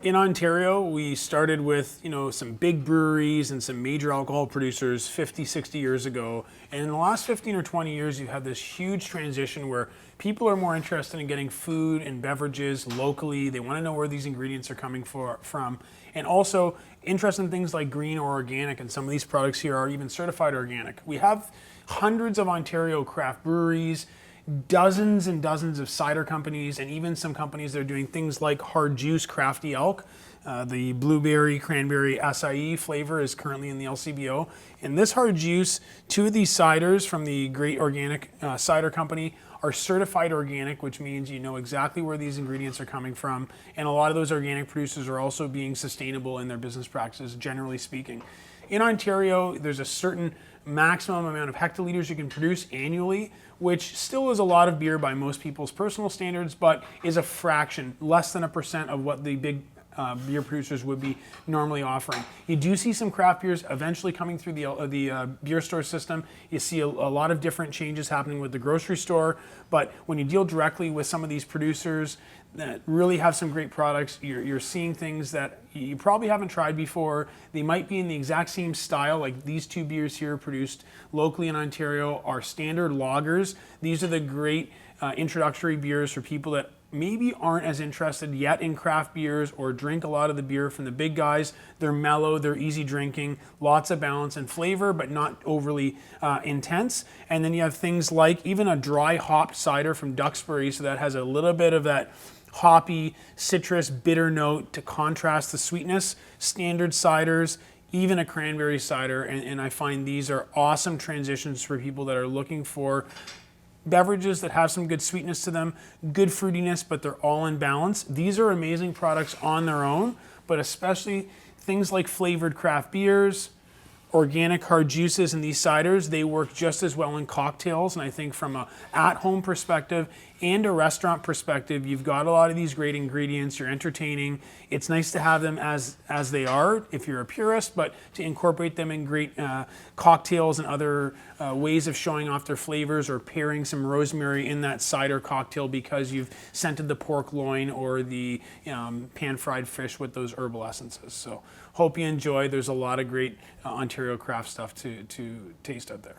In Ontario, we started with, some big breweries and some major alcohol producers 50, 60 years ago. And in the last 15 or 20 years, you have this huge transition where people are more interested in getting food and beverages locally. They want to know where these ingredients are coming from. And also interested in things like green or organic, and some of these products here are even certified organic. We have hundreds of Ontario craft breweries, dozens and dozens of cider companies, and even some companies that are doing things like hard juice, Crafty Elk. The blueberry, cranberry, acai flavor is currently in the LCBO. And this hard juice, 2 of these ciders from the Great Organic Cider Company are certified organic, which means you know exactly where these ingredients are coming from. And a lot of those organic producers are also being sustainable in their business practices, generally speaking. In Ontario, there's a certain maximum amount of hectoliters you can produce annually, which still is a lot of beer by most people's personal standards, but is a fraction, less than 1% of what the big beer producers would be normally offering. You do see some craft beers eventually coming through the beer store system. You see a lot of different changes happening with the grocery store, but when you deal directly with some of these producers that really have some great products, you're seeing things that you probably haven't tried before. They might be in the exact same style, like these 2 beers here produced locally in Ontario are standard lagers. These are the great introductory beers for people that maybe aren't as interested yet in craft beers or drink a lot of the beer from the big guys. They're mellow, they're easy drinking, lots of balance and flavor, but not overly intense. And then you have things like even a dry hopped cider from Duxbury, so that has a little bit of that hoppy, citrus, bitter note to contrast the sweetness. Standard ciders, even a cranberry cider, and I find these are awesome transitions for people that are looking for beverages that have some good sweetness to them, good fruitiness, but they're all in balance. These are amazing products on their own, but especially things like flavored craft beers, organic hard juices, and these ciders, they work just as well in cocktails. And I think from a at-home perspective and a restaurant perspective, you've got a lot of these great ingredients, you're entertaining. It's nice to have them as they are if you're a purist, but to incorporate them in great cocktails and other ways of showing off their flavors, or pairing some rosemary in that cider cocktail because you've scented the pork loin or the pan-fried fish with those herbal essences. So hope you enjoy. There's a lot of great Ontario craft stuff to taste out there.